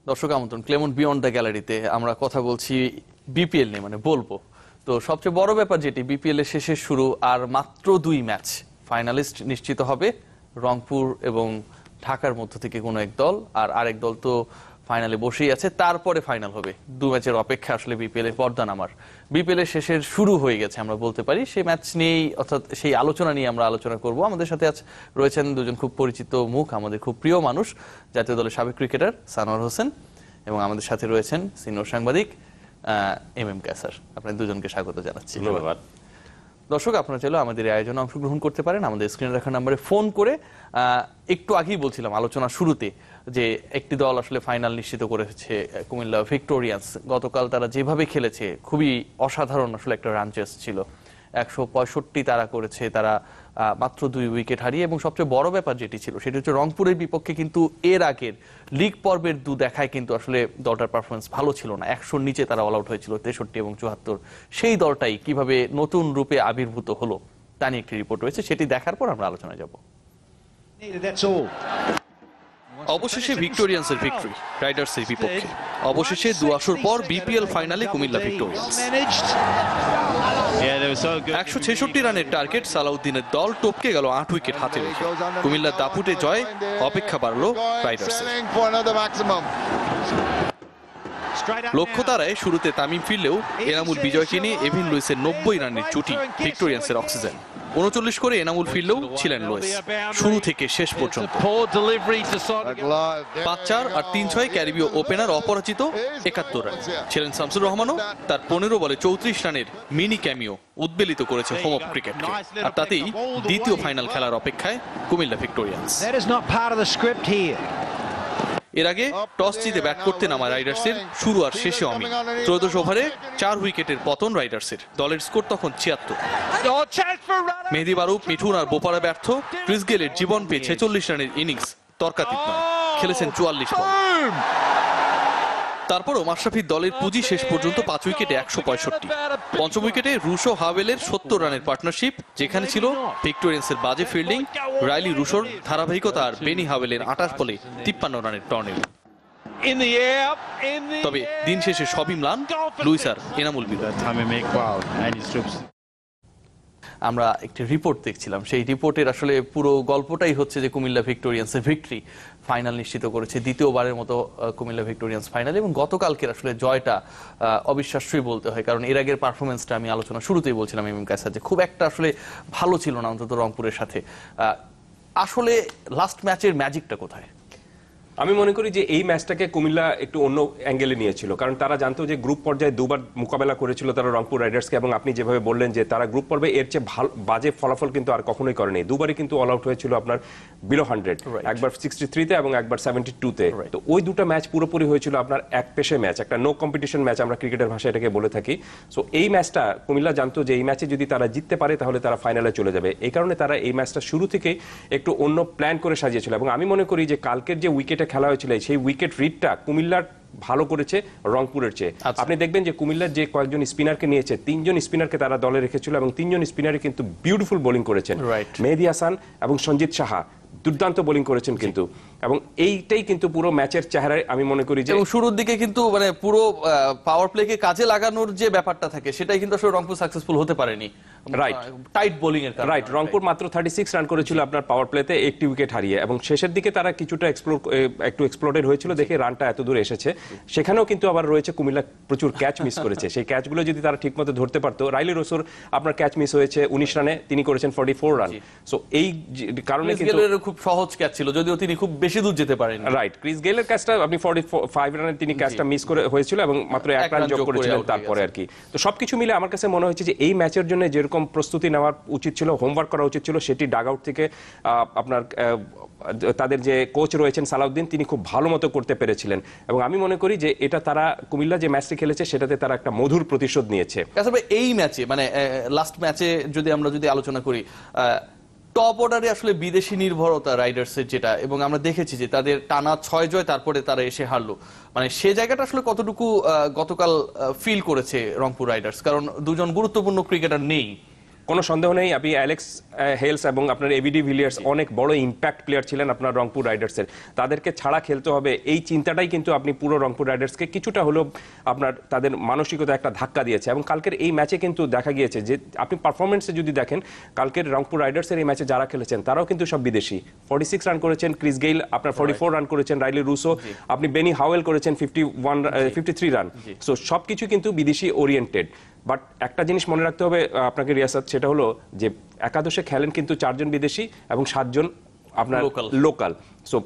দর্শক আমন্ত্রণ ক্লেমন্ট beyond the গ্যালারিতে আমরা কথা বলছি বিপিএল নিয়ে, মানে বলবো তো সবচেয়ে বড় ব্যাপার যেটি বিপিএল এর শেষের শুরু, আর মাত্র 2 ম্যাচ ফাইনালিস্ট নিশ্চিত হবে রংপুর এবং ঢাকার মধ্য থেকে কোনো এক দল, আর আরেক দল তো ফাইনালে বসেই আছে, তারপরে ফাইনাল হবে। 2 ম্যাচের অপেক্ষা আসলে বিপিএল এর পর্দা নামার। বিপিএল এর শেষের শুরু হয়ে গেছে আমরা বলতে পারি, সেই ম্যাচ নিয়েই অর্থাৎ সেই আলোচনা নিয়ে আমরা আলোচনা করব। আমাদের সাথে আজ রয়েছেন দুজন খুব পরিচিত মুখ, আমাদের খুব প্রিয় মানুষ, জাতীয় দলের সাবেক ক্রিকেটার সানোয়ার হোসেন, এবং আমাদের সাথে রয়েছেন সিনিয়র সাংবাদিক এম কায়সার। আপনাদের দুজনকে স্বাগত জানাচ্ছি। ধন্যবাদ। দর্শক আপনারা চাইলে আমাদের এই আয়োজনে অংশগ্রহণ করতে পারেন আমাদের স্ক্রিনে রাখা নম্বরে ফোন করে। একটু আগেই বলছিলাম আলোচনার শুরুতে যে একটি দল আসলে ফাইনাল নিশ্চিত করেছে, কুমিল্লা ভিক্টোরিয়ান্স। গতকাল তারা যেভাবে খেলেছে খুবই অসাধারণ আসলে একটা রান চেস ছিল, 165 তারা করেছে, তারা মাত্র 2 উইকেট হারিয়ে। এবং সবচেয়ে বড় ব্যাপার যেটি ছিল সেটি হচ্ছে রংপুরের বিপক্ষে কিন্তু এর আগের লিগ পর্বের 2 দেখায় কিন্তু আসলে দলটার পারফরমেন্স ভালো ছিল না, 100-র নিচে তারা অল আউট হয়েছিল, 63 এবং 74। সেই দলটাই কিভাবে নতুন রূপে আবির্ভূত হলো তা নিয়ে একটি রিপোর্ট রয়েছে, সেটি দেখার পর আমরা আলোচনায় যাব। অবশেষে ভিক্টোরিয়ান্সের ভিক্টরি রাইডার্সের বিপক্ষে। অবশেষে 2 আসর পর বিপিএল ফাইনালে কুমিল্লা ভিক্টোরিয়ান্স। 166 রানের টার্গেট সালাউদ্দিনের দল টপকে গেল 8 উইকেট হাতে রেখে। কুমিল্লার দাপুটে জয়, অপেক্ষা বাড়ল রাইডার্সের। লক্ষ্য তারায় শুরুতে তামিম ফিরলেও এনামুল বিজয়কে নিয়ে এভিন লুইসের 90 রানের জুটি ভিক্টোরিয়ান্সের অক্সিজেন। 39 করে এনামুল ফিরলেও ছিলেন লুইস শুরু থেকে শেষ পর্যন্ত। 5-4 আর 3-6 ক্যারিবীয় ওপেনার অপরাজিত 71 রান ছিলেন। শামসুর রহমানও তার 15 বলে 34 রানের মিনি ক্যামিও উদ্বেলিত করেছে হোম অফ ক্রিকেটকে, আর তাতেই দ্বিতীয় ফাইনাল খেলার অপেক্ষায় কুমিল্লা ভিক্টোরিয়ান্স। এর আগে টস জিতে ব্যাট করতে নামা রাইডার্সের শুরু আর শেষে অমিল। 13 ওভারে 4 উইকেটের পতন রাইডার্সের। দলের স্কোর তখন 76। মেহেদী বারুফ, মিঠুন আর বোপারা ব্যর্থ। ক্রিস গেলের জীবন পেয়ে 46 রানের ইনিংস তর্কাতীত নয়, খেলেছেন 44 বল। তারপরও মাশরাফির দলের পুঁজি শেষ পর্যন্ত 5 উইকেটে 165। পঞ্চম উইকেটে রুশো হাভেলের 70 রানের পার্টনারশিপ, যেখানে ছিল ভিক্টোরিয়ান্সের বাজে ফিল্ডিং, রাইলি রুশোর ধারাবাহিকতা আর বেনি হাভেলের 28 বলে 53 রানের টর্নেডো। তবে দিন শেষে সবই ম্লান লুইস আর এনামুল বিজয়। আমরা একটি রিপোর্ট দেখছিলাম, সেই রিপোর্টের আসলে পুরো গল্পটাই হচ্ছে যে কুমিল্লা ভিক্টোরিয়ান্সের ভিক্টরি ফাইনাল নিশ্চিত করেছে, দ্বিতীয়বারের মতো কুমিল্লা ভিক্টোরিয়ান্স ফাইনাল। এবং গতকালকের আসলে জয়টা অবিশ্বাস্যই বলতে হয়, কারণ এর আগের পারফরমেন্সটা আমি আলোচনা শুরুতেই বলছিলাম এম কায়সার যে খুব একটা আসলে ভালো ছিল না, অন্তত রংপুরের সাথে। আসলে লাস্ট ম্যাচের ম্যাজিকটা কোথায়? আমি মনে করি যে এই ম্যাচটাকে কুমিল্লা একটু অন্য অ্যাঙ্গেলে নিয়েছিল, কারণ তারা জানতো যে গ্রুপ পর্যায়ে 2বার মোকাবেলা করেছিল তারা রংপুর রাইডার্সকে, এবং আপনি যেভাবে বললেন যে তারা গ্রুপ পর্বে এর চেয়ে বাজে ফলাফল কিন্তু আর কখনোই করেনি। 2বারই কিন্তু অল আউট হয়েছিল আপনার বিলো 100, একবার 63-তে এবং একবার 72-তে। তো ওই 2টা ম্যাচ পুরোপুরি হয়েছিল আপনার এক পেশে ম্যাচ, একটা নো কম্পিটিশন ম্যাচ আমরা ক্রিকেটের ভাষায় এটাকে বলে থাকি। সো এই ম্যাচটা কুমিল্লা জানতো যে এই ম্যাচে যদি তারা জিততে পারে তাহলে তারা ফাইনালে চলে যাবে। এই কারণে তারা এই ম্যাচটা শুরু থেকেই একটু অন্য প্ল্যান করে সাজিয়েছিল। এবং আমি মনে করি যে কালকের যে উইকেটে খেলা হয়েছিল সেই উইকেট রিডটা কুমিল্লার ভালো করেছে রংপুরের চেয়ে। আপনি দেখবেন যে কুমিল্লার যে কয়েকজন স্পিনারকে নিয়েছে, 3 জন স্পিনারকে তারা দলে রেখেছিল, এবং 3 জন স্পিনারই কিন্তু বিউটিফুল বোলিং করেছেন। মেহেদী হাসান এবং সঞ্জিত সাহা দুর্দান্ত বোলিং করেছেন কিন্তু, এবং এইটাই কিন্তু পুরো ম্যাচের চেহারায় আমি মনে করি যে শুরুর দিকে কিন্তু মানে পুরো পাওয়ার প্লেকে কাজে লাগানোর যে ব্যাপারটা থাকে সেটাই কিন্তু আসলে রংপুর সাকসেসফুল হতে পারেনি। রাইট, টাইট বোলিং এর কারণে। রাইট, রংপুর মাত্র 36 রান করেছিল আপনার পাওয়ার প্লেতে, 1টি উইকেট হারিয়ে, এবং শেষের দিকে তারা কিছুটা একটু এক্সপ্লোডেড হয়েছিল দেখে রানটা এত দূর এসেছে। সেখানেও কিন্তু আবার রয়েছে কুমিল্লা প্রচুর ক্যাচ মিস করেছে, সেই ক্যাচগুলো যদি তারা ঠিকমতো ধরতে পারতো। রাইলি রোসোর আপনার ক্যাচ মিস হয়েছে 19 রানে, তিনি করেছেন 44 রান। সো এই কারণে কিন্তু খুব সহজ ক্যাচ ছিল, যদিও তিনি খুব বেশি দূর যেতে পারেন। রাইট, ক্রিস গেলের ক্যাচটা আপনি 45 রানে তিনি ক্যাচটা মিস করে হয়েছিল, এবং মাত্র 1 রান যোগ করেছিলেন তারপরে আর কি। তো সবকিছু মিলে আমার কাছে মনে হয়েছে যে এই ম্যাচের জন্য যেরকম প্রস্তুতি নেওয়ার উচিত ছিল, হোমওয়ার্ক করা উচিত ছিল, সেটি ডাগ আউট থেকে আপনার তাদের যে কোচ রয়েছেন সালাউদ্দিন, তিনি খুব ভালো মতো করতে পেরেছিলেন। এবং আমি মনে করি যে এটা তারা কুমিল্লা যে ম্যাচটি খেলেছে সেটাতে তারা একটা মধুর প্রতিশোধ নিয়েছে। এই ম্যাচে মানে লাস্ট ম্যাচে আমরা যদি আলোচনা করি, টপ অর্ডারে আসলে বিদেশি নির্ভরতা রাইডার্সের যেটা, এবং আমরা দেখেছি যে তাদের টানা 6 জয়, তারপরে তারা এসে হারলো, মানে সে জায়গাটা আসলে কতটুকু গতকাল ফিল করেছে রংপুর রাইডার্স, কারণ 2জন গুরুত্বপূর্ণ ক্রিকেটার নেই কোনো সন্দেহ নেই, আপনি অ্যালেক্স হেলস এবং আপনার এবিডি ভিলিয়ার্স অনেক বড় ইম্প্যাক্ট প্লেয়ার ছিলেন আপনার রংপুর রাইডার্সের। তাদেরকে ছাড়া খেলতে হবে এই চিন্তাটাই কিন্তু আপনি পুরো রংপুর রাইডার্সকে কিছুটা হলেও আপনার তাদের মানসিকতা একটা ধাক্কা দিয়েছে। এবং কালকের এই ম্যাচে কিন্তু দেখা গিয়েছে যে আপনি পারফরমেন্সে যদি দেখেন কালকের রংপুর রাইডার্সের এই ম্যাচে যারা খেলেছেন তারাও কিন্তু সব বিদেশি। 46 রান করেছেন ক্রিস গেইল, আপনার 44 রান করেছেন রাইলি রুসো, আপনি বেনি হাওয়েল করেছেন 53 রান। সো সবকিছু কিন্তু বিদেশি ওরিয়েন্টেড। বাট একটা জিনিস মনে রাখতে হবে আপনাকে রিয়াসাত, সেটা হলো যে একাদশে খেলেন কিন্তু 4 জন বিদেশি এবং 7 জন আপনার লোকাল। সো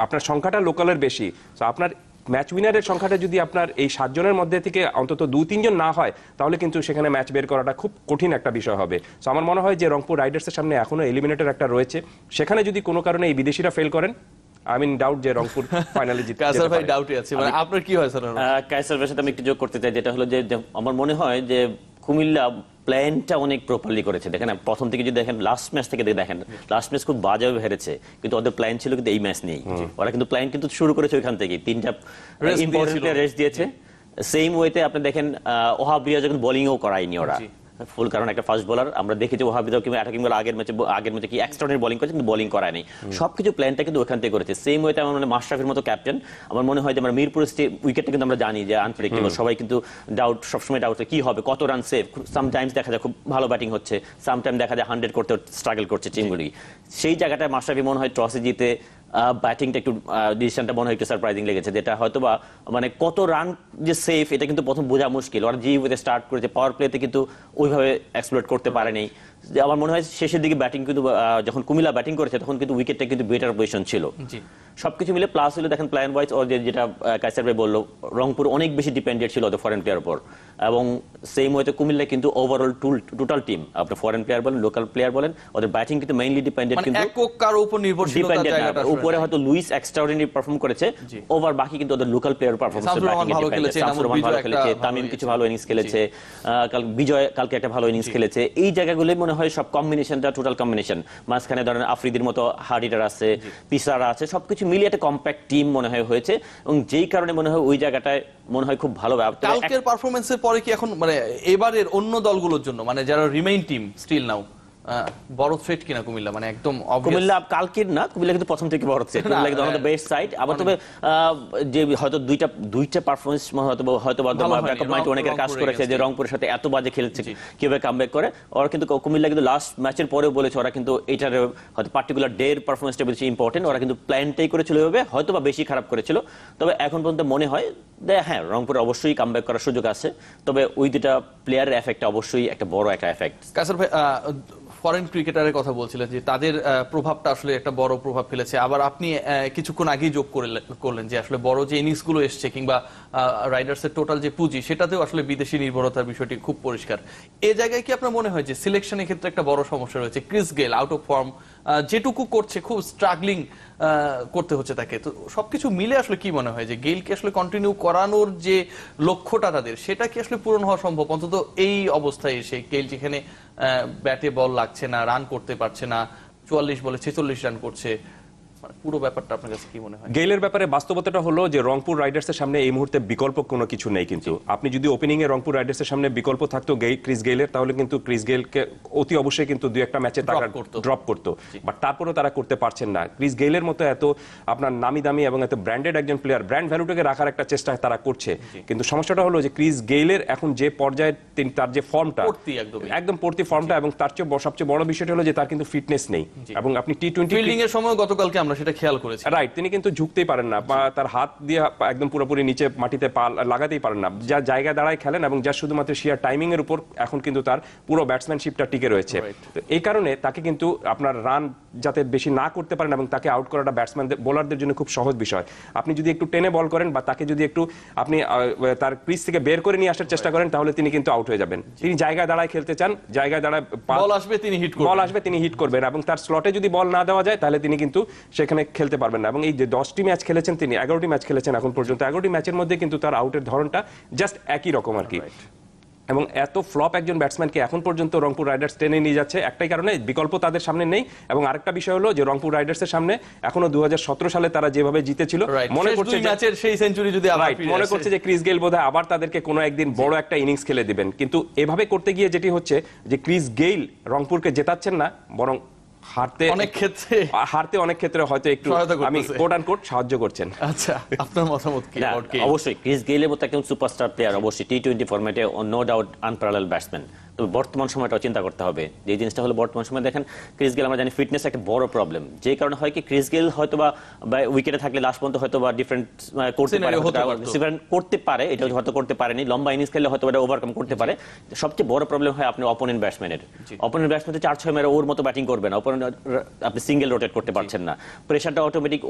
আপনার সংখ্যাটা লোকালের বেশি। সো আপনার ম্যাচ উইনারের সংখ্যাটা যদি আপনার এই 7 জনের মধ্যে থেকে অন্তত 2-3 জন না হয় তাহলে কিন্তু সেখানে ম্যাচ বের করাটা খুব কঠিন একটা বিষয় হবে। সো আমার মনে হয় যে রংপুর রাইডার্সের সামনে এখনো এলিমিনেটর একটা রয়েছে, সেখানে যদি কোনো কারণে এই বিদেশিরা ফেল করেন আমি ডাউট যে রংপুর ফাইনালে জিততে কায়সার যেতে ভাই পারে। ডাউটই আছে, মানে আপনার কি হয় স্যার? কায়সার ভাইয়ের সাথে আমি একটু যোগ করতে চাই, যেটা হলো যে আমার মনে হয় যে কুমিল্লা প্ল্যানটা অনেক প্রপারলি করেছে। দেখেন প্রথম থেকে যদি দেখেন লাস্ট ম্যাচ থেকে দেখেন লাস্ট ম্যাচ খুব বাজেভাবে হেরেছে, কিন্তু ওদের প্ল্যান ছিল কিন্তু এই ম্যাচ নেই। ওরা কিন্তু প্ল্যান কিন্তু শুরু করেছে ওইখান থেকে, 3টা ইম্পর্টেন্ট রেস্ট দিয়েছে। সেম ওয়েতে আপনি দেখেন ওহাব রিয়াজ যখন বোলিংও করায়নি ওরা ফুল, কারণ একটা ফাস্ট বোলার আমরা দেখেছি ওহাব রিয়াজ কিংবা অ্যাটাকিং বলার আগের ম্যাচে কি এক্সট্রাঅর্ডিনারি বোলিং করেছে, কিন্তু বোলিং করায়নি। সবকিছু প্ল্যানটা কিন্তু ওখান থেকে করেছে। সেম ওয়েতে আমার মানে মাশরাফির মতো ক্যাপ্টেন, আমার মনে হয় যে আমরা মিরপুর উইকেটটা কিন্তু আমরা জানি যে আনপ্রেডিক্টেবল, সবাই কিন্তু ডাউট, সবসময় ডাউট কি হবে, কত রান সেভ। সামটাইমস দেখা যায় খুব ভালো ব্যাটিং হচ্ছে, সামটাইম দেখা যায় 100 করতে স্ট্রাগল করছে টিমগুলি। সেই জায়গাটায় মাশরাফি মনে হয় টসে জিতে ব্যাটিংটা একটু ডিসিশনটা মনে হয় একটু সারপ্রাইজিং লেগেছে, যেটা হয়তো বা মানে কত রান যে সেফ এটা কিন্তু প্রথম বোঝা মুশকিল। ওরা জি ওয়েতে স্টার্ট করেছে, পাওয়ার প্লেতে কিন্তু ওইভাবে এক্সপ্লোর করতে পারেনি। আমার মনে হয় শেষের দিকে ব্যাটিং কিন্তু যখন কুমিল্লা ব্যাটিং করেছে তখন কিন্তু উইকেটটা কিন্তু বেটার পজিশন ছিল। সবকিছু মিলে প্লাস হলো দেখেন প্ল্যান ওয়াইজ ও যেটা কায়সার ভাই বললো, রংপুর অনেক বেশি ডিপেন্ডেন্ট ছিল ওদের ফরেন প্লেয়ার উপর, এবং সেম ওয়েতে কুমিল্লা কিন্তু ওভারঅল টোটাল টিম আপনি ফরেন প্লেয়ার বলেন লোকাল প্লেয়ার বলেন ওদের ব্যাটিং কিন্তু মেইনলি ডিপেন্ডেন্ট, কিন্তু একক কারো উপর নির্ভরশীলতা জায়গাটা উপরে হয়তো লুইস এক্সট্রাঅর্ডিনারি পারফর্ম করেছে, ওভার বাকি কিন্তু ওদের লোকাল প্লেয়ার পারফরম্যান্স ভালো খেলেছে, তামিম কিছু ভালো ইনিংস খেলেছে, বিজয় কালকে একটা ভালো ইনিংস খেলেছে। এই জায়গাগুলো মনে হয় সব কম্বিনেশনটা টোটাল কম্বিনেশন, মাঝখানে ধরেন আফ্রিদির মতো হার্ডিটার আছে, পিসারা আছে, সবকিছু মিলিয়ে একটা কম্প্যাক্ট টিম মনে হয় হয়েছে, এবং যেই কারণে মনে হয় ওই জায়গাটায় মনে হয় খুব ভালো। কালকের পারফরমেন্সের পরে কি এখন মানে এবারের অন্য দলগুলোর জন্য মানে যারা রিমেইন টিম স্টিল নাও বড় থ্রেট কিনা কুমিল্লা, মানে একদম কুমিল্লা কালকের না, কুমিল্লা কিন্তু প্রথম থেকে বড় থ্রেট, কুমিল্লা কিন্তু আমাদের বেস্ট সাইড। আবার তবে যে হয়তো দুইটা পারফরম্যান্স হয়তো ব্যাকআপ মাইন্ড অনেকের কাজ করেছে যে রংপুরের সাথে এত বাজে খেলেছে কিভাবে কামব্যাক করে। ওরা কিন্তু কুমিল্লা কিন্তু লাস্ট ম্যাচের পরেও বলেছে ওরা কিন্তু এটার হয়তো পার্টিকুলার ডে এর পারফরম্যান্সটা বেশি ইম্পর্টেন্ট, ওরা কিন্তু প্ল্যানটাই করেছিল এভাবে, হয়তো বা বেশি খারাপ করেছিল। তবে এখন পর্যন্ত মনে হয় হ্যাঁ রংপুরে অবশ্যই কামব্যাক করার সুযোগ আছে, তবে ওই দুটা প্লেয়ারের এফেক্ট অবশ্যই একটা বড় একটা এফেক্ট। কায়সার ভাই ফরেন ক্রিকেটারের কথা বলছিলেন যে তাদের প্রভাবটা আসলে একটা বড় প্রভাব ফেলেছে, আবার আপনি কিছুক্ষণ আগেই যোগ করলেন যে আসলে বড় যে ইনিংসগুলো এসছে কিংবা রাইডার্সের টোটাল যে পুঁজি সেটাতেও আসলে বিদেশি নির্ভরতার বিষয়টি খুব পরিষ্কার। এই জায়গায় কি আপনার মনে হয় যে সিলেকশনের ক্ষেত্রে একটা বড় সমস্যা রয়েছে? Chris Gayle out of form, যেটুকু করছে খুব স্ট্রাগলিং করতে হচ্ছে তাকে, তো সবকিছু মিলে আসলে কি মনে হয় যে গেইলকে আসলে কন্টিনিউ করানোর যে লক্ষ্যটা তাদের সেটা কি আসলে পূরণ হওয়া সম্ভব অন্তত এই অবস্থায় এসে? গেইল যেখানে ব্যাটে বল লাগছে না, রান করতে পারছে না, 44 বলে 46 রান করছে, মানে পুরো ব্যাপারটা আপনার কাছে কি মনে হয়? গেইলের ব্যাপারে বাস্তবতাটা হলো যে রংপুর রাইডার্সের সামনে এই মুহূর্তে বিকল্প কোনো কিছু নেই। কিন্তু আপনি যদি ওপেনিং এ রংপুর রাইডার্সের সামনে বিকল্প থাকতো ক্রিস গেইলের, তাহলে কিন্তু ক্রিস গেইলকে অতি অবশ্যই কিন্তু দুই একটা ম্যাচে তারা ড্রপ করতো, বাট তারপরেও তারা করতে পারছেন না। ক্রিস গেইলের মতো এত আপনার নামি দামি এবং এত ব্র্যান্ডেড একজন প্লেয়ার, ব্র্যান্ড ভ্যালুটাকে রাখার একটা চেষ্টা তারা করছে, কিন্তু সমস্যাটা হলো যে ক্রিস গেইলের এখন যে পর্যায়ে তার যে ফর্মটা একদম পড়তি ফর্মটা, এবং তার চেয়ে সবচেয়ে বড় বিষয়টা হলো যে তার কিন্তু ফিটনেস নেই, এবং আপনি টি-20 ফিল্ডিং এর সময় গতকালকে আমরা সেটা খেয়াল করেছি, রাইট, তিনি কিন্তু ঝুঁকতেই পারেন না, বা তার হাত দিয়ে একদম পুরোপুরি নিচে মাটিতে পা লাগাতেই পারেন না, যা জায়গায় দাঁড়ায় খেলেন এবং যা শুধুমাত্র শিয়ার টাইমিং এর উপর এখন কিন্তু তার পুরো ব্যাটসম্যানশিপটা টিকে রয়েছে। তো এই কারণে তাকে কিন্তু আপনার রান যাতে বেশি না করতে পারেন এবং তাকে আউট করাটা ব্যাটসম্যান বোলারদের জন্য খুব সহজ বিষয়। আপনি যদি একটু টেনে বল করেন বা তাকে যদি একটু আপনি তার ক্রিজ থেকে বের করে নিয়ে আসার চেষ্টা করেন তাহলে তিনি কিন্তু আউট হয়ে যাবেন। তিনি জায়গায় দাঁড়ায় খেলতে চান, জায়গায় দাঁড়ায় বল আসবে তিনি হিট করবেন, এবং তার স্লটে যদি বল না দেওয়া যায় তাহলে তিনি কিন্তু সেখানে খেলতে পারবেন না। এবং এই যে 10টি ম্যাচ খেলেছেন তিনি, 11টি ম্যাচ খেলেছেন এখন পর্যন্ত, 11টি ম্যাচের মধ্যে কিন্তু তার আউটের ধরনটা জাস্ট একই রকম আর কি। এবং এত ফ্লপ একজন ব্যাটসম্যানকে এখন পর্যন্ত রংপুর রাইডার্স টেনে নিয়ে যাচ্ছে একটাই কারণে, বিকল্প তাদের সামনে নেই। এবং আরেকটা বিষয় হলো যে রংপুর রাইডার্সের সামনে এখনো 2017 সালে তারা যেভাবে জিতেছিল, মনে করছে ম্যাচের সেই সেঞ্চুরি যদি আবার মনে করছে যে ক্রিস গেইল বোধহয় আবার তাদেরকে কোনো একদিন বড় একটা ইনিংস খেলে দিবেন, কিন্তু এভাবে করতে গিয়ে যেটি হচ্ছে যে ক্রিস গেইল রংপুরকে জেতাচ্ছেন না, বরং হারতে অনেক ক্ষেত্রে হয়তো একটু আমি কোট আন কোট সাহায্য করছেন। আচ্ছা, আপনার মতামত কি? অবশ্যই ক্রিস গেইলের মতো একজন সুপারস্টার প্লেয়ার, অবশ্যই টি-20 ফরম্যাটে নো ডাউট আনপ্যারালেল ব্যাটসম্যান। তবে বর্তমান সময়টাও চিন্তা করতে হবে, যে জিনিসটা হলো বর্তমান সময় দেখেন ক্রিস গেইল, আমরা জানি ফিটনেস একটা বড় প্রবলেম, যে কারণে হয় কি ক্রিস গেইল হয়তো বা উইকেটে থাকলে লাস্ট পর্যন্ত হয়তো বা ডিফারেন্ট করতে পারে, এটা হয়তো করতে পারেনি, লম্বা ইনিংস খেললে হয়তো এটা ওভারকাম করতে পারে। সবচেয়ে বড় প্রবলেম হয় আপনার অপোনেন্ট ব্যাটসম্যানের, অপোনেন্ট ব্যাটসম্যান 4-6 মেরে ওর মতো ব্যাটিং করবে না, আপনি সিঙ্গেল রোটেট করতে পারছেন না, প্রেসারটা অটোমেটিক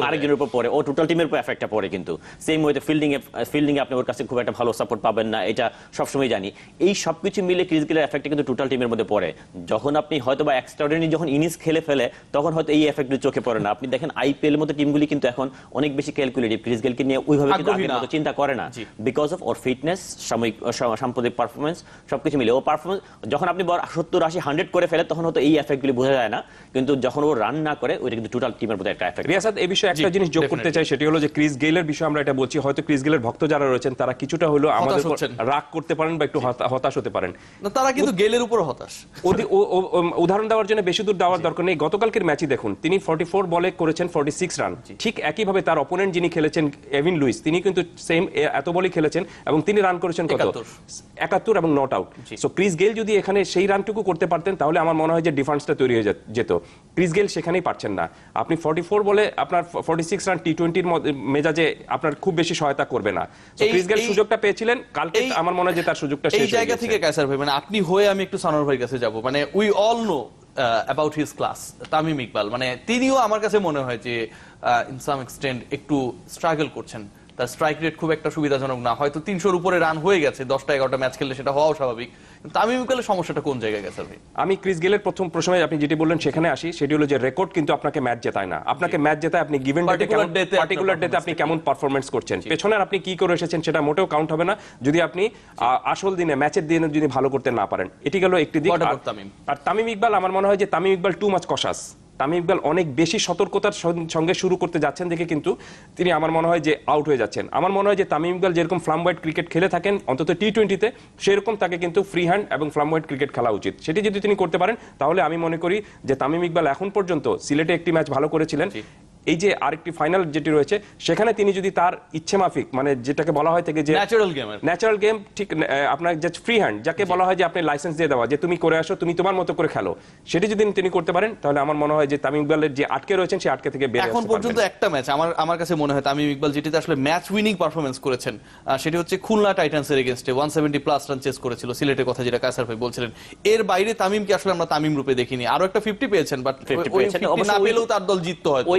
আরেকজনের উপর পড়ে, ও টোটাল টিমের উপর এফেক্টটা পড়ে। কিন্তু সেম ওয়েতে ফিল্ডিং এ আপনি ওর কাছে খুব একটা ভালো সাপোর্ট পাবেন না, এটা সবসময় জানি। এই সবকিছু মিলে ক্রিস গেইলের এফেক্টটা কিন্তু টোটাল টিমের মধ্যে পড়ে। যখন আপনি হয়তো বা এক্সট্রাঅর্ডিনারি যখন ইনিংস খেলে ফেলে, তখন হয়তো এই এফেক্টগুলো চোখে পড়ে না। আপনি দেখেন আইপিএল এর মতো টিমগুলি কিন্তু এখন অনেক বেশি ক্যালকুলেটিভ, ক্রিস গেইলকে নিয়ে ওইভাবে কিন্তু আগের মতো চিন্তা করে না, বিকজ অফ ওর ফিটনেস, সাম্প্রতিক পারফরমেন্স, সবকিছু মিলে ও পারফরমেন্স যখন আপনি 70-80-100 করে ফেলে, তখন হয়তো এই এফেক্টগুলি বোঝা যায় না, কিন্তু যখন ও রান না করে ওইটা কিন্তু টোটাল টিমের মধ্যে একটা এফেক্ট। রিয়াসাত, এই বিষয়ে একটা জিনিস যোগ করতে চাই, সেটি হলো যে ক্রিস গেইলের বিষয়ে আমরা এটা বলছি, হয়তো ক্রিস গেইলের ভক্ত যারা রয়েছেন তারা কিছুটা হলো আমাদের রাগ করতে পারেন বা একটু হতাশ হতে পারেন, তারা কিন্তু গেইলের উপর হতাশ। উদাহরণ দেওয়ার জন্য বেশি দূর দেওয়ার দরকার নেই, গতকালকের ম্যাচই দেখুন, তিনি 44 বলে করেছেন 46 রান। ঠিক একইভাবে তার অপোনেন্ট যিনি খেলেছেন এভিন লুইস, তিনি কিন্তু সেম এত বলই খেলেছেন এবং তিনি রান করেছেন কত? 71 এবং not out. So Chris Gayle যদি এখানে সেই রানটুকু করতে পারতেন, তাহলে আমার মনে হয় যে ডিফারেন্সটা তৈরি হয়ে যেত। ক্রিস গেইল সেখানেই পারছেন না। আপনি 44 বলে আপনার 46 রান টি-20 মেজাজে আপনার খুব বেশি সহায়তা করবে না। সো ক্রিস গেইল সুযোগটা পেয়েছিলেন, কালকে আমার মনে হয় যে তার সুযোগটা শেষ হয়ে গেছে। এই জায়গা থেকে কায়সার ভাই, মানে আপনি হয়ে আমি একটু সানোয়ার ভাইয়ের কাছে যাব, মানে we all know about his class, Tamim Iqbal, মানে তিনিও আমার কাছে মনে হয় যে ইন সাম এক্সটেন্ট একটু স্ট্রাগল করছেন, তার স্ট্রাইক রেট খুব একটা সুবিধাজনক না, হয়তো 300-র উপরে রান হয়ে গেছে 10টা-11টা ম্যাচ খেললে, সেটা হওয়াও স্বাভাবিক। তামিম ইকবালের সমস্যাটা কোন জায়গায় গেছে ভাই? আমি ক্রিস গেইলের প্রথম প্রশ্নে আপনি যেটি বললেন সেখানে আসি, সেটি হলো যে রেকর্ড কিন্তু আপনাকে ম্যাচ জেতায় না, আপনাকে ম্যাচ জেতায় আপনি গিভেন পার্টিকুলার ডেতে আপনি কেমন পারফরমেন্স করছেন, পেছনের আপনি কি করে এসেছেন সেটা মোটেও কাউন্ট হবে না যদি আপনি আসল দিনে ম্যাচের দিনে যদি ভালো করতে না পারেন। এটি গেল একটি দিক। আর তামিম ইকবাল, আমার মনে হয় যে তামিম ইকবাল টু মাচ কশাস। তামিম ইকবাল অনেক বেশি সতর্কতার সঙ্গে শুরু করতে যাচ্ছেন দেখে কিন্তু তিনি আমার মনে হয় যে আউট হয়ে যাচ্ছেন। আমার মনে হয় যে তামিম ইকবাল যেরকম ফ্লামওয়াইড ক্রিকেট খেলে থাকেন অন্তত টি-20-তে, সেরকম তাকে কিন্তু ফ্রি হ্যান্ড এবং ফ্লামওয়াইড ক্রিকেট খেলা উচিত। সেটি যদি তিনি করতে পারেন, তাহলে আমি মনে করি যে তামিম ইকবাল এখন পর্যন্ত সিলেটে একটি ম্যাচ ভালো করেছিলেন, এই যে আরেকটি ফাইনাল যেটি রয়েছে সেখানে তিনি যদি তার ইচ্ছে মাফিক, মানে যেটাকে বলা হয় থেকে যে ন্যাচারাল গেম, ঠিক আপনার যে ফ্রি হ্যান্ড যাকে বলা হয় যে আপনি লাইসেন্স দিয়ে দেওয়া, যে তুমি করে আসো, তুমি তোমার মতো করে খেলো, সেটি যদি তিনি করতে পারেন, তাহলে আমার মনে হয় যে তামিম ইকবালের যে আটকে রয়েছেন সেই আটকে থেকে বের হতে পারবেন। এখন পর্যন্ত একটা ম্যাচ আমার কাছে মনে হয় তামিম ইকবাল যেটিতে আসলে ম্যাচ উইনিং পারফরম্যান্স করেছেন, সেটি হচ্ছে খুলনা টাইটান্সের এগেইনস্টে 170+ রান চেস করেছিল, সিলেটের কথা যেটা কায়সার ভাই বলছিলেন। এর বাইরে তামিমকে আসলে আমরা তামিম রূপে দেখিনি। আরো একটা 50 পেয়েছেন, বাট না পেলেও তার দল জিততো হয়তো।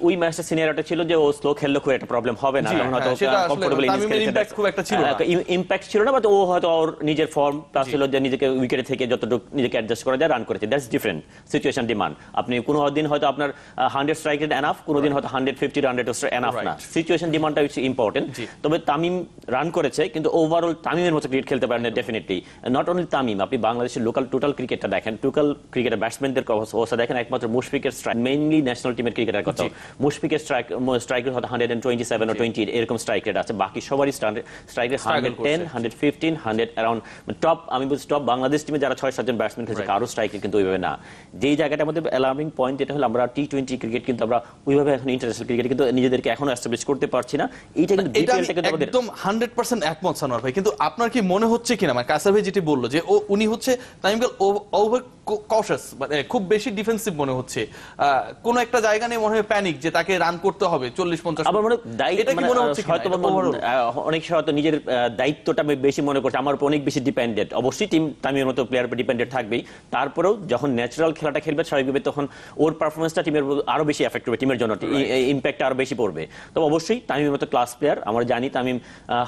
ওই ম্যাচটা সিনিয়রটা ছিল যে ও স্লো খেললে খুব একটা প্রবলেম হবে না, কারণ হয়তো কমফোর্টেবল ইম্প্যাক্ট খুব একটা ছিল না, ইম্প্যাক্ট ছিল না, বাট ও হয়তো ওর নিজের ফর্ম প্লাস ছিল যে নিজেকে উইকেটে থেকে যতটুকু নিজেকে অ্যাডজাস্ট করা যায় রান করেছে। That's different situation demand. আপনি কোনো দিন হয়তো আপনার 100 স্ট্রাইক রেট এনাফ, কোনো দিন হয়তো 150 রান রেট এনাফ না, সিচুয়েশন ডিমান্ডটা হচ্ছে ইম্পর্টেন্ট। তবে তামিম রান করেছে, কিন্তু ওভারঅল তামিমের মতো ক্রিকেট খেলতে পারেন ডেফিনেটলি। নট অনলি তামিম, আপনি বাংলাদেশের লোকাল টোটাল ক্রিকেটটা দেখেন, টোটাল ক্রিকেটের ব্যাটসম্যানদের অবস্থা দেখেন, একমাত্র মুশফিকের স্ট্রাইক, মেইনলি ন্যাশনাল টিমের ক্রিকেটার কথা, মুশফিকের স্ট্রাইক রেট হয়তো 127 or 20 এরকম স্ট্রাইক রেট আছে, বাকি সবারই স্ট্রাইক রেট 110, 115, 100 অ্যারাউন্ড টপ। আমি বলছি টপ বাংলাদেশ টিমে যারা 6-7 জন ব্যাটসম্যান খেলেছে, কারো স্ট্রাইক রেট কিন্তু ওইভাবে না। যেই জায়গাটার মধ্যে অ্যালার্মিং পয়েন্ট যেটা হলো আমরা টি-20 ক্রিকেট কিন্তু আমরা ওইভাবে এখন ইন্টারন্যাশনাল ক্রিকেট কিন্তু নিজেদেরকে এখনো এস্টাবলিশ করতে পারছি না। এইটা কিন্তু বিপিএলটাকে আমাদের একদম 100% একমত সানোয়ার ভাই। কিন্তু আপনার কি মনে হচ্ছে কিনা, মানে কায়সার ভাই যেটি বললো যে উনি হচ্ছে তামিম ইকবাল ওভার কশাস, মানে খুব বেশি ডিফেন্সিভ মনে হচ্ছে, কোন একটা জায়গা নিয়ে মনে হয় প্যানিক যে তাকে রান করতে হবে 40-50। আমার মনে হয়তো অনেক হয়তো নিজের দায়িত্বটা বেশি মনে করছে, আমার উপর অনেক বেশি ডিপেন্ডেন্ট। অবশ্যই টিম তামিমের মতো প্লেয়ার উপর ডিপেন্ডেন্ট থাকবেই, তারপরেও যখন ন্যাচারাল খেলাটা খেলবে স্বাভাবিকভাবে তখন ওর পারফরমেন্সটা টিমের আরো বেশি এফেক্ট করবে, টিমের জন্য ইম্প্যাক্ট আরো বেশি পড়বে। তবে অবশ্যই তামিমের মতো ক্লাস প্লেয়ার, আমরা জানি তামিম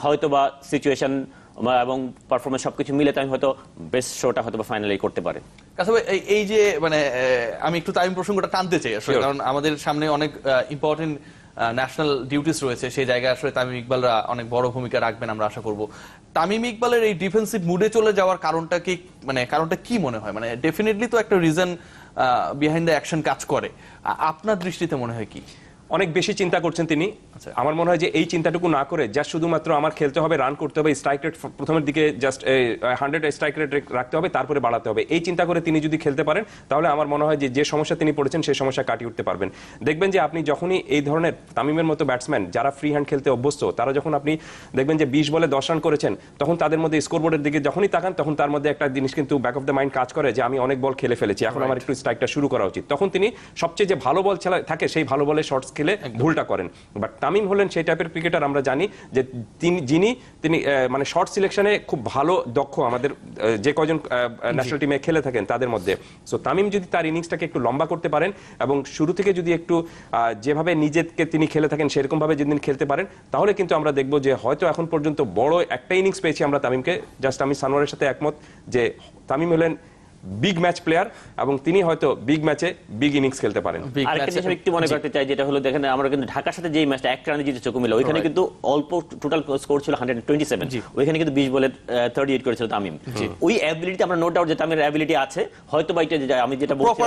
হয়তো বা সিচুয়েশন এবং পারফরমেন্স সবকিছু মিলে তামিম হয়তো বেস্ট শোটা হয়তো ফাইনালি করতে পারে। এই যে মানে আমি একটু তামিম প্রসঙ্গটা টানতে চাই আসলে, কারণ আমাদের সামনে অনেক ইম্পর্টেন্ট ন্যাশনাল ডিউটিস রয়েছে, সেই জায়গায় আসলে তামিম ইকবালরা অনেক বড় ভূমিকা রাখবেন আমরা আশা করব। তামিম ইকবালের এই ডিফেন্সিভ মুডে চলে যাওয়ার কারণটা কি, মানে কারণটা কি মনে হয়? মানে ডেফিনেটলি তো একটা রিজন বিহাইন্ড দ্য অ্যাকশন কাজ করে, আপনার দৃষ্টিতে মনে হয় কি? অনেক বেশি চিন্তা করছেন তিনি। আমার মনে হয় যে এই চিন্তাটুকু না করে জাস্ট শুধুমাত্র আমার খেলতে হবে, রান করতে হবে, স্ট্রাইক রেট প্রথমের দিকে জাস্ট 100 স্ট্রাইক রেট রাখতে হবে, তারপরে বাড়াতে হবে, এই চিন্তা করে তিনি যদি খেলতে পারেন তাহলে আমার মনে হয় যে সমস্যা তিনি পড়েছেন সেই সমস্যা কাটিয়ে উঠতে পারবেন। দেখবেন যে আপনি যখনই এই ধরনের তামিমের মতো ব্যাটসম্যান যারা ফ্রি হ্যান্ড খেলতে অভ্যস্ত, তারা যখন আপনি দেখবেন যে 20 বলে 10 রান করেছেন, তখন তাদের মধ্যে স্কোরবোর্ডের দিকে যখনই তাকান তখন তার মধ্যে একটা জিনিস কিন্তু ব্যাক অফ দ্য মাইন্ড কাজ করে যে আমি অনেক বল খেলে ফেলেছি, এখন আমার একটু স্ট্রাইকটা শুরু করা উচিত। তখন তিনি সবচেয়ে যে ভালো বল থাকে সেই ভালো বলে শর্টস খেলে ভুলটা করেন। বাট তামিম হলেন সেই টাইপের ক্রিকেটার, আমরা জানি যে তিনি মানে শর্ট সিলেকশনে খুব ভালো দক্ষ, আমাদের যে কয়জন ন্যাশনাল টিমে খেলে থাকেন তাদের মধ্যে। সো তামিম যদি তার ইনিংসটাকে একটু লম্বা করতে পারেন এবং শুরু থেকে যদি একটু যেভাবে নিজেকে তিনি খেলে থাকেন সেরকম ভাবে যেদিন খেলতে পারেন, তাহলে কিন্তু আমরা দেখব যে হয়তো এখন পর্যন্ত বড় একটা ইনিংস পেয়েছি আমরা তামিমকে। জাস্ট আমি সানোয়ারের সাথে একমত যে তামিম হলেন বিগ ম্যাচ প্লেয়ার এবং তিনি হয়তো বিগ ম্যাচে বিগ ইনিংস খেলতে পারেন। আরেকটা জিনিস একটু মনে করতে চাই, যেটা হলো দেখেন আমরা কিন্তু ঢাকার সাথে যে ম্যাচটা 1 রানে জিতেছে কুমিল্লা, ওইখানে কিন্তু অল্প টোটাল স্কোর ছিল 127, ওইখানে কিন্তু 20 বলে 38 করেছিল তামিম। ওই অ্যাবিলিটি আমরা নো ডাউট যে তামিমের অ্যাবিলিটি আছে, হয়তো বা এটা আমি যেটা বলছি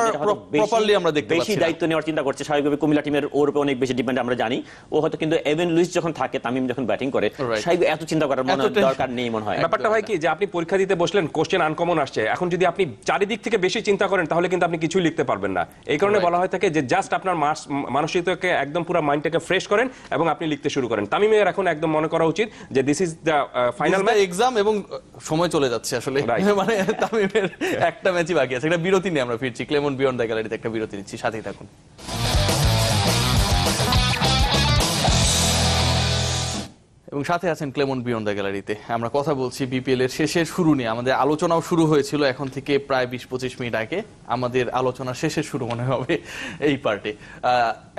প্রপারলি আমরা দেখতে বেশি দায়িত্ব নেওয়ার চিন্তা করছে স্বাভাবিকভাবে, কুমিল্লা টিমের ওর উপরে অনেক বেশি ডিপেন্ড আমরা জানি। ও হয়তো কিন্তু এভেন লুইস যখন থাকে, তামিম যখন ব্যাটিং করে, স্বাভাবিক এত চিন্তা করার দরকার নেই মনে হয়। ব্যাপারটা হয় কি যে আপনি পরীক্ষা দিতে বসলেন, কোশ্চেন আনকমন আসছে, এখন যদি আপনি চারিদিক থেকে বেশি চিন্তা করেন তাহলে কিন্তু আপনি কিছুই লিখতে পারবেন না। এই কারণে বলা হয় থাকে যে জাস্ট আপনার মানসিকতাকে একদম পুরো মাইন্ডটাকে ফ্রেশ করেন এবং আপনি লিখতে শুরু করেন। তামিমের এখন একদম মনে করা উচিত যে this is the final match, exam, এবং সময় চলে যাচ্ছে আসলে, মানে তামিমের একটা ম্যাচই বাকি আছে। একটা বিরতি নিয়ে আমরা ফিরছি, ক্লেমন বিয়ন্ড দ্য গ্যালারিতে একটা বিরতি নিচ্ছি, সাথেই থাকুন। এবং সাথে আছেন ক্লেমন বিয়ন্ড দ্য গ্যালারিতে। আমরা কথা বলছি বিপিএল এর শেষের শুরু নিয়ে। আমাদের আলোচনাও শুরু হয়েছিল এখন থেকে প্রায় 20-25 মিনিট আগে। আমাদের আলোচনা শেষের শুরু মনে হবে এই পার্টে।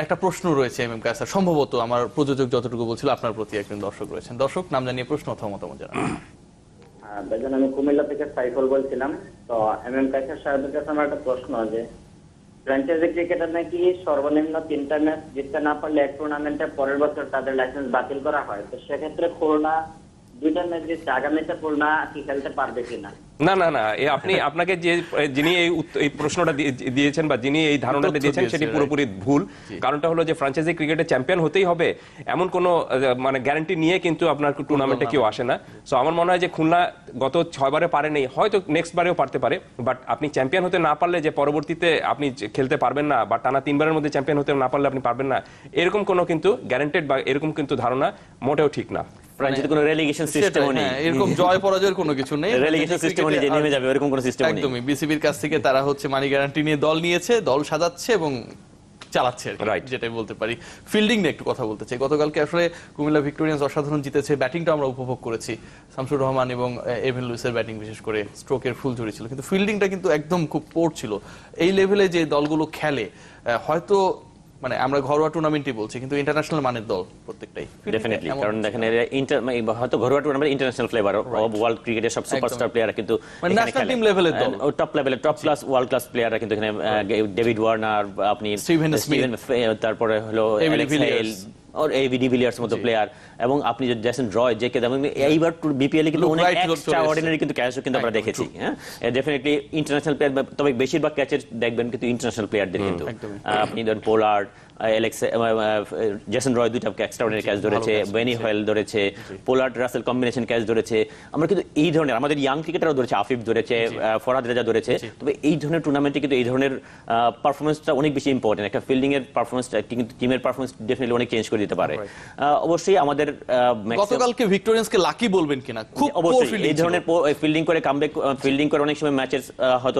একটা প্রশ্ন রয়েছে এমএম কায়সার, সম্ভবত আমার প্রযোজক যতটুকু বলছিল আপনার প্রতি একজন দর্শক রয়েছেন। দর্শক নাম জানিয়ে প্রশ্ন অথবা মতামত জানান। বেজন, আমি কুমিল্লা থেকে সাইফুল বলছিলাম। তো এমএম কায়সার সাহেবের কাছে আমার একটা প্রশ্ন, যে ফ্র্যাঞ্চাইজি ক্রিকেটার নাকি সর্বনিম্ন 3টা ম্যাচ জিততে না পারলে এক টুর্নামেন্টে পরের বছর তাদের লাইসেন্স বাতিল করা হয়। তো সেক্ষেত্রে খুলনা 2টা ম্যাচ জিতছে, আগামীতে খুলনা কি খেলতে পারবে কিনা? না না না, আপনাকে যিনি এই প্রশ্নটা দিয়েছেন বা যিনি এই ধারণাটা দিয়েছেন সেটি পুরোপুরি ভুল। কারণটা হলো যে ফ্র্যাঞ্চাইজি ক্রিকেটে চ্যাম্পিয়ন হতেই হবে এমন কোন মানে গ্যারান্টি নিয়ে কিন্তু আপনার টুর্নামেন্টে কেউ আসে না। সো আমার মনে হয় যে খুলনা গত 6 বারে পারেনি, হয়তো নেক্সট বারেও পারতে পারে, বাট আপনি চ্যাম্পিয়ন হতে না পারলে যে পরবর্তীতে আপনি খেলতে পারবেন না বা টানা 3 বারের মধ্যে চ্যাম্পিয়ন হতে না পারলে আপনি পারবেন না, এরকম কোনো কিন্তু গ্যারান্টেড বা এরকম কিন্তু ধারণা মোটেও ঠিক না। ফ্র্যাঞ্চাইজি কোনো রেলিগেশন সিস্টেমও নেই, এরকম জয় পরাজয়ের কোনো কিছু নেই, রেলিগেশন সিস্টেমও নেই যে নেমে যাবে এরকম কোনো সিস্টেম নেই। একদমই বিসিবির কাছ থেকে তারা হচ্ছে মানি গ্যারান্টি নিয়ে দল নিয়েছে, দল সাজাচ্ছে এবং চালাচ্ছে, রাইট, যেটাই বলতে পারি। ফিল্ডিং নিয়ে একটু কথা বলতে চাই। গতকালকে আসলে কুমিল্লা ভিক্টোরিয়ান্স অসাধারণ জিতেছে, ব্যাটিংটা আমরা উপভোগ করেছি। শামসুর রহমান এবং এভেন লুইসের ব্যাটিং বিশেষ করে স্ট্রোকের ফুলঝুরি ছিল, কিন্তু ফিল্ডিংটা কিন্তু একদম খুব পোর ছিল। এই লেভেলে যে দলগুলো খেলে, হয়তো মানে আমরা ঘরোয়া টুর্নামেন্টই বলছি কিন্তু ইন্টারন্যাশনাল মানের দল প্রত্যেকটাই, ডেফিনেটলি। কারণ দেখেন হয়তো ঘরোয়া tournament international flavour of world ক্রিকেটের সব সুপারস্টার প্লেয়াররা কিন্তু ন্যাশনাল টিম লেভেলের দল, টপ লেভেলের টপ ক্লাস ওয়ার্ল্ড ক্লাস প্লেয়াররা কিন্তু এখানে ডেভিড ওয়ার্নার, আপনি স্টিভেন স্মিথ, তারপরে হলো এলেক্স হেল और এবি ডিভিলিয়ার্স মতো প্লেয়ার, এবং আপনি যে জেসন রয়, যে কে এইবার বিপিএল এ কিন্তু অনেক এক্সট্রা অর্ডিনারি কিন্তু ক্যাচও কিন্তু আমরা দেখেছি। হ্যাঁ, ডেফিনেটলি ইন্টারন্যাশনাল প্লেয়ার, তবে বেশিরভাগ ক্যাচের দেখবেন কিন্তু ইন্টারন্যাশনাল প্লেয়ারদের কিন্তু। আপনি ধরেন পোলার্ড, জেসন রয় 2টা এক্সট্রাঅর্ডিনারি ক্যাচ ধরেছে, বেনি হোয়েল ধরেছে, পোলার্ড রাসেল কম্বিনেশন ক্যাচ ধরেছে। আমরা কিন্তু এই ধরনের আমাদের ইয়াং ক্রিকেটারও ধরেছে, আফিফ ধরেছে, ফরহাদ রেজা ধরেছে। তবে এই ধরনের টুর্নামেন্টে কিন্তু এই ধরনের পারফরমেন্সটা অনেক বেশি ইম্পর্টেন্ট। একটা ফিল্ডিং এর পারফরমেন্সটা কিন্তু টিমের পারফরমেন্স ডেফিনেটলি অনেক চেঞ্জ করে দিতে পারে। অবশ্যই আমাদের গতকালকে ভিক্টোরিয়ান্সকে লাকি বলবেন কিনা, খুব অবশ্যই এই ধরনের ফিল্ডিং করে কামব্যাক, ফিল্ডিং করে অনেক সময় ম্যাচের হয়তো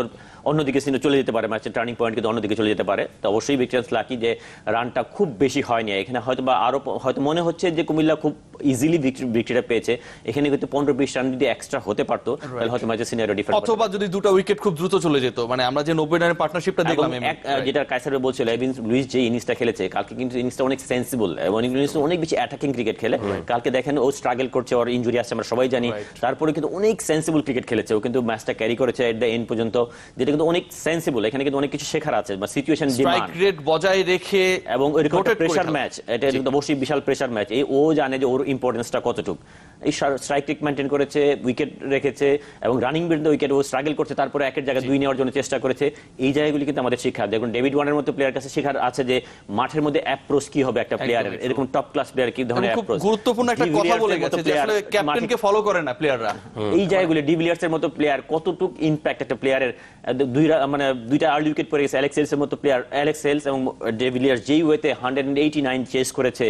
অন্যদিকে চলে যেতে পারে, ম্যাচের টার্নিং পয়েন্ট কিন্তু অন্যদিকে চলে যেতে পারে। তো অবশ্যই ভিক্টোরিয়ান্স লাকি যে রানটা খুব বেশি হয়নি এখানে, হয়তো বা আরো হয়তো মনে হচ্ছে যে কুমিল্লা খুব ইজিলি ভিক্টরিটা পেয়েছে। এখানে কিন্তু 15-20 রান যদি এক্সট্রা হতে পারতো তাহলে হয়তো ম্যাচের সিনারিও ডিফারেন্ট, অথবা যদি 2টা উইকেট খুব দ্রুত চলে যেত। মানে আমরা যে 90 রানের পার্টনারশিপটা দেখলাম, যেটা কায়সার বলছিল, এভিন লুইস যে ইনিংসটা খেলেছে কালকে, কিন্তু ইনিংসটা অনেক সেন্সিবল এবং অনেক বেশি অ্যাটাকিং ক্রিকেট খেলে। কালকে দেখেন ও স্ট্রাগল করছে, ওর ইনজুরি আসছে আমরা সবাই জানি, তারপরে কিন্তু অনেক সেন্সিবল ক্রিকেট খেলেছে। ও কিন্তু ম্যাচটা ক্যারি করেছে এট দ্য এন্ড পর্যন্ত, যেটা কিন্তু অনেক সেন্সিবল। এখানে কিন্তু অনেক কিছু শেখার আছে বা সিচুয়েশন ডিমান্ড, স্ট্রাইক রেট বজায় রেখে এবং এরকম একটা rotate করে প্রেসার খেলা। ম্যাচ, এটা কিন্তু অবশ্যই বিশাল প্রেসার ম্যাচ। ও জানে যে ওর ইম্পর্টেন্সটা কতটুকু। এই স্ট্রাইক রেট মেইনটেইন করেছে, উইকেট রেখেছে এবং রানিং বিরুদ্ধে উইকেট ও স্ট্রাগল করছে, তারপরে একের জায়গায় 2 নেওয়ার জন্য চেষ্টা করেছে। এই জায়গাগুলি কিন্তু আমাদের শিক্ষা। দেখুন ডেভিড ওয়ার্নের মতো প্লেয়ার কাছে শেখার আছে যে মাঠের মধ্যে অ্যাপ্রোচ কি হবে একটা প্লেয়ারের, একদমই এরকম টপ ক্লাস প্লেয়ার কি ধরনের এবং খুব অ্যাপ্রোচ। গুরুত্বপূর্ণ একটা কথা বলে গেছে যে আসলে ক্যাপ্টেনকে ফলো করে না প্লেয়াররা। এই জায়গাগুলো ডিভিলিয়ার্স এর মতো প্লেয়ার কতটুকু ইম্প্যাক্ট একটা প্লেয়ারের, দুইটা আর্লি উইকেট পড়ে গেছে অ্যালেক্স হেলস এর মতো প্লেয়ার, অ্যালেক্স হেলস এবং ডিভিলিয়ার্স যেই ওয়েতে 189 চেস করেছে।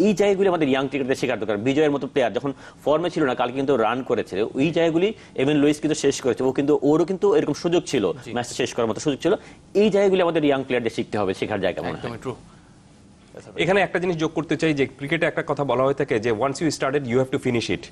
এই জায়গাগুলি আমাদের ইয়াং ক্রিকেটারদের শেখার দরকার। বিজয়ের মতো প্লেয়ার যখন ফর্মে ছিল না, কালকে কিন্তু রান করেছে। ওই জায়গাগুলি এভেন লুইস কিন্তু শেষ করেছে, ওরও কিন্তু এরকম সুযোগ ছিল, ম্যাচটা শেষ করার মতো সুযোগ ছিল। এই জায়গাগুলি আমাদের ইয়াং প্লেয়ারদের শিখতে হবে, শেখার জায়গা মনে হয়। একদমই ট্রু। এখানে একটা জিনিস যোগ করতে চাই যে ক্রিকেটে একটা কথা বলা হয়ে থাকে যে once you started you have to finish it.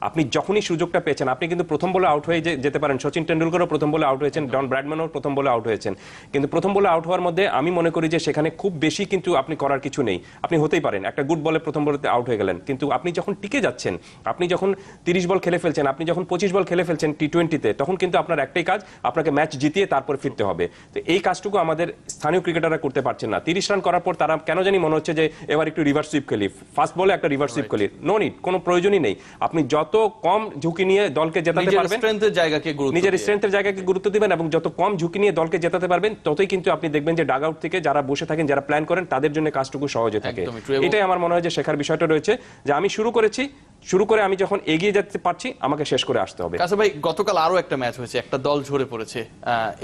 আপনি যখনই সুযোগটা পেয়েছেন, আপনি কিন্তু প্রথম বলে আউট হয়ে যেতে পারেন। সচিন টেন্ডুলকারও প্রথম বলে আউট হয়েছেন, ডন ব্র্যাডম্যানও প্রথম বলে আউট হয়েছেন। কিন্তু প্রথম বলে আউট হওয়ার মধ্যে আমি মনে করি যে সেখানে খুব বেশি কিন্তু আপনি করার কিছু নেই। আপনি হতেই পারেন একটা গুড বলে প্রথম বলেতে আউট হয়ে গেলেন, কিন্তু আপনি যখন টিকে যাচ্ছেন, আপনি যখন 30 বল খেলে ফেলছেন, আপনি যখন 25 বল খেলে ফেলছেন টি20তে, তখন কিন্তু আপনার একটাই কাজ, আপনাকে ম্যাচ জিতিয়ে তারপরে ফিরতে হবে। তো এই কাজটুকু আমাদের স্থানীয় ক্রিকেটাররা করতে পারছেন না। 30 রান করার পর তারা কেন জানি মনে হচ্ছে যে এবার একটু রিভার্স সুইপ খেলি, ফার্স্ট বলে একটা রিভার্স সুইপ খেলি। নো নিড, কোনো প্রয়োজনই নেই। আপনি যত কম ঝুঁকি নিয়ে দলকে জেতাতে নিজের পারবেন, স্ট্রেংথের জায়গাকে গুরুত্ব নিজের দিয়ে। স্ট্রেংথের জায়গাকে গুরুত্ব দিবেন এবং যত কম ঝুঁকি নিয়ে দলকে জেতাতে পারবেন, ততই কিন্তু আপনি দেখবেন যে ডাগ আউট থেকে যারা বসে থাকেন, যারা প্ল্যান করেন, তাদের জন্য কাজটুকু সহজে থাকে। একদমই true। এবং এটাই আমার মনে হয় যে শেখার বিষয়টা রয়েছে, যে আমি শুরু করে আমি যখন এগিয়ে যেতে পারছি, আমাকে শেষ করে আসতে হবে। কাছে ভাই, গতকাল আরো একটা ম্যাচ হয়েছে, একটা দল ঝরে পড়েছে।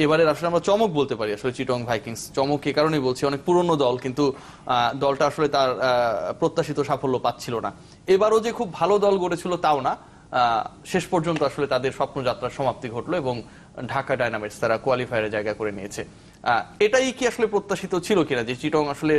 এবারে আসলে আমরা চমক বলতে পারি আসলে চিটং ভাইকিংস। চমক এ কারণেই বলছি, অনেক পুরনো দল, কিন্তু দলটা আসলে তার প্রত্যাশিত সাফল্য পাচ্ছিল না। এবারও যে খুব ভালো দল গড়েছিল তাও না, শেষ পর্যন্ত আসলে তাদের স্বপ্নযাত্রার সমাপ্তি ঘটলো এবং ঢাকা ডায়নামাইটস তারা কোয়ালিফায়ারে জায়গা করে নিয়েছে। এটাই কি আসলে প্রত্যাশিত ছিল কিনা যে চিটং আসলে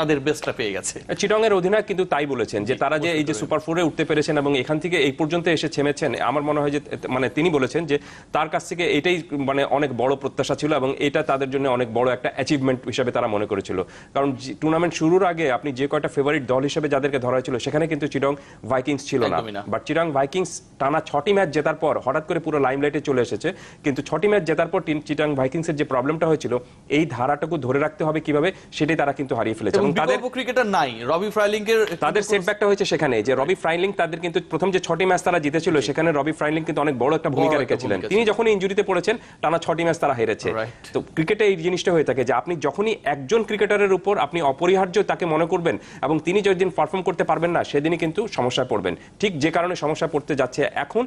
তাদের বেস্টটা পেয়ে গেছে? চিটং এর অধিনায়ক কিন্তু তাই বলেছেন যে তারা যে এই যে সুপার ফোরে উঠতে পেরেছেন এবং এখান থেকে এই পর্যন্ত এসে থেমেছেন, আমার মনে হয় যে মানে তিনি বলেছেন যে তার কাছ থেকে এটাই মানে অনেক বড় প্রত্যাশা ছিল এবং এটা তাদের জন্য অনেক বড় একটা অ্যাচিভমেন্ট হিসেবে তারা মনে করেছিল। কারণ টুর্নামেন্ট শুরুর আগে আপনি যে কয়টা ফেভারিট দল হিসেবে যাদেরকে ধরা হয়েছিল, সেখানে কিন্তু চিটং ভাইকিংস ছিল না। একদমই না। বাট চিটং ভাইকিংস টানা 6টি ম্যাচ জেতার পর হঠাৎ করে পুরো লাইমলাইটে চলে এসেছে। কিন্তু 6টি ম্যাচ জেতার পর চিটং ভাইকিংসের যে প্রবলেমটা হয়েছিল, এই ধারাটাকে ধরে রাখতে হবে কিভাবে, সেটাই তারা কিন্তু হারিয়ে ফেলেছে। এবং তাদের ক্রিকেটার নাই রবি ফ্রাইলিং এর, তাদের সেটব্যাকটা হয়েছে সেখানে যে রবি ফ্রাইলিং তাদের কিন্তু প্রথম যে 6টি ম্যাচ তারা জিতেছিল, সেখানে রবি ফ্রাইলিং কিন্তু অনেক বড় একটা ভূমিকা রেখেছিলেন। তিনি যখন ইনজুরিতে পড়েছেন, টানা 6টি ম্যাচ তারা হেরেছে। তো ক্রিকেটে এই জিনিসটা হয়ে থাকে যে আপনি যখনই একজন ক্রিকেটারের উপর আপনি অপরিহার্য তাকে মনে করবেন এবং তিনি যেদিন পারফর্ম করতে পারবেন না, সেদিনই কিন্তু সমস্যায় পড়বেন। ঠিক যে কারণে সমস্যা পড়তে যাচ্ছে এখন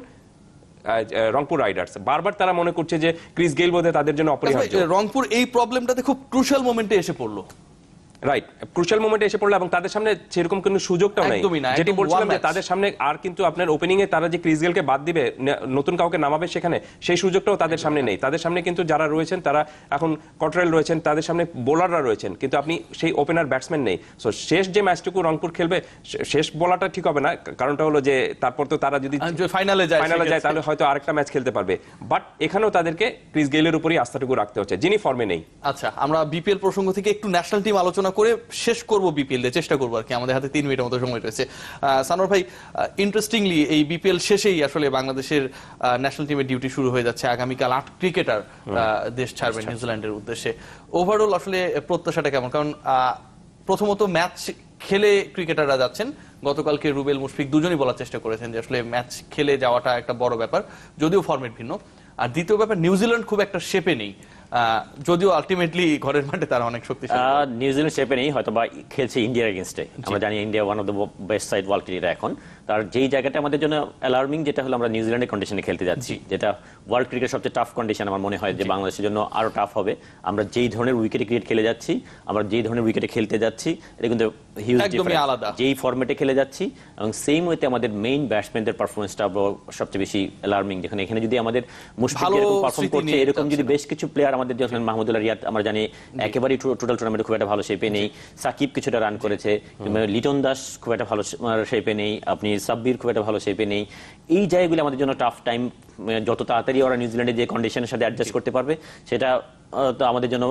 রংপুর রাইডার্স। বারবার তারা মনে করছে যে ক্রিস গেইল বোধহয় তাদের জন্য অপরিহার্য। রংপুর এই প্রবলেমটাতে খুব ক্রুশাল মোমেন্টে এসে পড়লো। রাইট, ক্রুশাল মোমেন্টে এসে পড়লো এবং তাদের সামনে সেরকম কোনো সুযোগটাও নেই। একদমই না, যেটি একদম বলছিলাম one যে match। তাদের সামনে আর কিন্তু আপনার ওপেনিং এ তারা যে ক্রিস গেলকে বাদ দিবে, নতুন কাউকে নামাবে, সেখানে সেই সুযোগটাও তাদের সামনে নেই। তাদের সামনে কিন্তু যারা রয়েছেন, তারা এখন কটরেল রয়েছেন, তাদের সামনে বোলাররা রয়েছেন, কিন্তু আপনি সেই ওপেনার ব্যাটসম্যান নেই। সো শেষ যে ম্যাচটুকু রংপুর খেলবে, শেষ বলাটা ঠিক হবে না, কারণটা হলো যে তারপর তো তারা যদি ফাইনালে যায় তাহলে হয়তো আরেকটা ম্যাচ খেলতে পারবে। বাট এখানেও তাদেরকে ক্রিস গেইলের উপরই আস্থাটুকু রাখতে হচ্ছে, যিনি ফর্মে নেই। আচ্ছা, আমরা বিপিএল প্রসঙ্গ থেকে একটু ন্যাশনাল টিম আলোচনা করে শেষ করব বিপিএল দিয়ে, চেষ্টা করবো আর কি। আমাদের হাতে 3 মিনিটের মতো সময় রয়েছে। সানোয়ার ভাই, ইন্টারেস্টিংলি এই বিপিএল শেষেই আসলে বাংলাদেশের ন্যাশনাল টিমের ডিউটি শুরু হয়ে যাচ্ছে। আগামীকাল 8 ক্রিকেটার দেশ ছাড়বেন নিউজিল্যান্ডের উদ্দেশ্যে। ওভারঅল আসলে প্রত্যাশাটা কেমন? কারণ প্রথমত ম্যাচ খেলে ক্রিকেটাররা যাচ্ছেন। গতকালকে রুবেল মুশফিক দুজনই বলার চেষ্টা করেছেন যে আসলে ম্যাচ খেলে যাওয়াটা একটা বড় ব্যাপার, যদিও ফরম্যাট ভিন্ন। আর দ্বিতীয় ব্যাপার, নিউজিল্যান্ড খুব একটা শেপে নেই, যদিও আলটিমেটলি ঘরের মাঠে তারা অনেক শক্তিশালী। নিউজিল্যান্ড শেপে নেই, হয়তো বা খেলছে ইন্ডিয়ার এগেইনস্টে। আমরা জানি India one of the best side world cricketer এখন। তার যেই জায়গাটা আমাদের জন্য অ্যালার্মিং, যেটা হলো আমরা নিউজিল্যান্ডের কন্ডিশনে খেলতে যাচ্ছি, যেটা ওয়ার্ল্ড ক্রিকেট সবচেয়ে টাফ কন্ডিশন। আমার মনে হয় যে বাংলাদেশের জন্য আরো টাফ হবে। আমরা যেই ধরনের উইকেটে ক্রিকেট খেলে যাচ্ছি, আমরা যেই ধরনের উইকেটে খেলতে যাচ্ছি, এটা কিন্তু হিউজ ডিফারেন্স আলাদা। যেই ফরম্যাটে খেলে যাচ্ছি এবং সেম ওয়েতে আমাদের মেইন ব্যাটসম্যানদের পারফরমেন্সটা সবচেয়ে বেশি অ্যালার্মিং। যেখানে এখানে যদি আমাদের মুশফিক যেরকম পারফর্ম করছে, এরকম যদি বেশ কিছু প্লেয়ার আমাদের, যেমন মাহমুদুল্লাহ রিয়াদ, আমরা জানি একেবারেই টোটাল টুর্নামেন্টে খুব একটা ভালো শেপে নেই। সাকিব কিছুটা রান করেছে, লিটন দাস খুব একটা ভালো শেপে নেই, আপনি সাব্বির খুব একটা ভালো শেপে নেই। এই জায়গাগুলো আমাদের জন্য টাফ টাইম। যত তাড়াতাড়ি ওরা নিউজিল্যান্ডের যে কন্ডিশনের সাথে অ্যাডজাস্ট করতে পারবে, সেটা তো আমাদের জন্য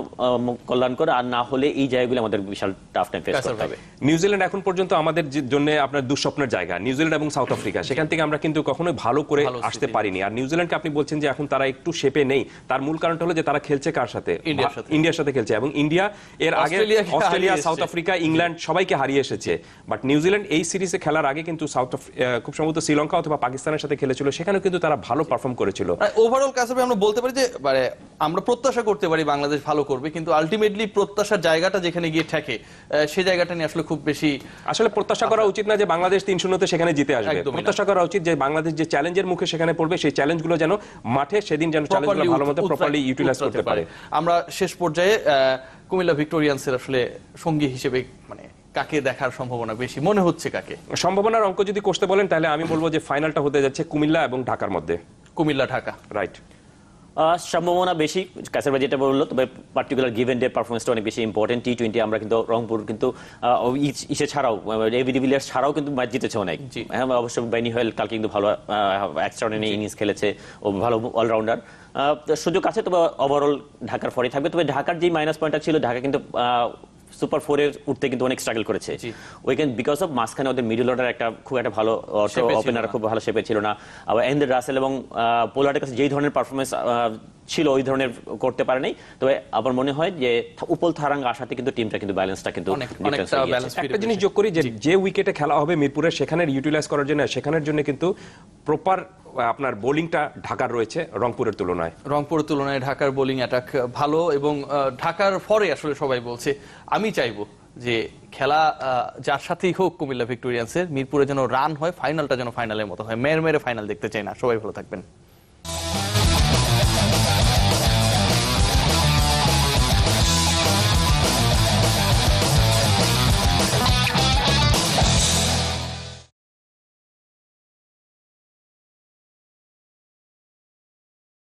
কল্যাণকর, আর না হলে এই জায়গাগুলো আমাদের বিশাল টাফ টাইম ফেস করতে হবে। নিউজিল্যান্ড এখন পর্যন্ত আমাদের জন্য আপনার দুঃস্বপ্নের জায়গা, নিউজিল্যান্ড এবং সাউথ আফ্রিকা, সেখান থেকে আমরা কিন্তু কখনোই ভালো করে আসতে পারিনি। আর নিউজিল্যান্ডকে আপনি বলছেন যে এখন তারা একটু শেপে নেই, তার মূল কারণটা হলো যে তারা খেলছে কার সাথে? ইন্ডিয়ার সাথে খেলছে, এবং ইন্ডিয়া এর আগে অস্ট্রেলিয়া, সাউথ আফ্রিকা, ইংল্যান্ড সবাইকে হারিয়ে এসেছে। বাট নিউজিল্যান্ড এই সিরিজে খেলার আগে কিন্তু খুব সম্ভবত শ্রীলঙ্কা অথবা পাকিস্তানের সাথে খেলেছিল, সেখানেও কিন্তু তারা ভালো পারফর্ম করেছিল। ওভারঅল কাছে আমরা বলতে পারি যে মানে আমরা প্রত্যাশা করতে পারি বাংলাদেশ ভালো করবে, কিন্তু আলটিমেটলি প্রত্যাশার জায়গাটা যেখানে গিয়ে ঠেকে সেই জায়গাটা নিয়ে আসলে খুব বেশি আসলে প্রত্যাশা করা উচিত না যে বাংলাদেশ 3-0 সেখানে জিতে আসবে। প্রত্যাশা করা উচিত যে বাংলাদেশ যে চ্যালেঞ্জের মুখে সেখানে পড়বে, সেই চ্যালেঞ্জগুলো যেন মাঠে সেদিন যেন চ্যালেঞ্জগুলো ভালোমতো প্রপারলি ইউটিলাইজ করতে পারে। আমরা শেষ পর্যায়ে কুমিল্লা ভিক্টোরিয়ান্সের আসলে সঙ্গী হিসেবে মানে কাকে দেখার সম্ভাবনা বেশি মনে হচ্ছে? কাকে সম্ভাবনার অঙ্ক যদি করতে বলেন তাহলে আমি বলবো যে ফাইনালটা হতে যাচ্ছে কুমিল্লা এবং ঢাকার মধ্যে। কুমিল্লা ঢাকা, রাইট। সম্ভাবনা বেশি, কাছের যেটা বললো, তবে পার্টিকুলার গিভেন ডে পারফরমেন্সটা অনেক বেশি ইম্পর্টেন্ট। টি-20 আমরা কিন্তু রংপুর কিন্তু ইসে ছাড়াও এবি ডিভিলিয়ার্স ছাড়াও কিন্তু ম্যাচ জিতেছে অনেক। হ্যাঁ, অবশ্য বেনি হোয়েল কালকে কিন্তু ভালো এক্সট্রাঅর্ডিনারি ইনিংস খেলেছে, ও ভালো অলরাউন্ডার, সুযোগ আছে। তবে ওভারঅল ঢাকার ফরে থাকবে। তবে ঢাকার যে মাইনাস পয়েন্টটা ছিল, ঢাকা কিন্তু সুপার 4 এর উঠতে কিন্তু অনেক স্ট্রাগল করেছে উইকেন্ড, বিকজ অফ মাঝখানে ওদের মিডল অর্ডার খুব একটা ভালো ওপেনার খুব ভালো শেপে ছিল না। আবার এন্ডের রাসেল এবং পোলার্ডের কাছে যেই ধরনের পারফরমেন্স ছিল ওই ধরনের করতে পারে নাই। তবে আমার মনে হয় যে উপল থারাঙ্গা আসাতে কিন্তু টিমটা কিন্তু ব্যালেন্সটা কিন্তু একটা জিনিস যোগ করি যে উইকেটে খেলা হবে মিরপুরে, সেখানে ইউটিলাইজ করার জন্য সেখানের জন্য কিন্তু প্রপার আপনার বোলিংটা ঢাকার রয়েছে রংপুরের তুলনায় ঢাকার বোলিং অ্যাটাক ভালো, এবং ঢাকার ফরে আসলে সবাই বলছে। আমি চাইবো যে খেলা যার সাথেই হোক কুমিল্লা ভিক্টোরিয়ান্সের, মিরপুরে যেন রান হয়, ফাইনালটা যেন ফাইনালের মতো হয়, মেরে ফাইনাল দেখতে চাই না। সবাই ভালো থাকবেন।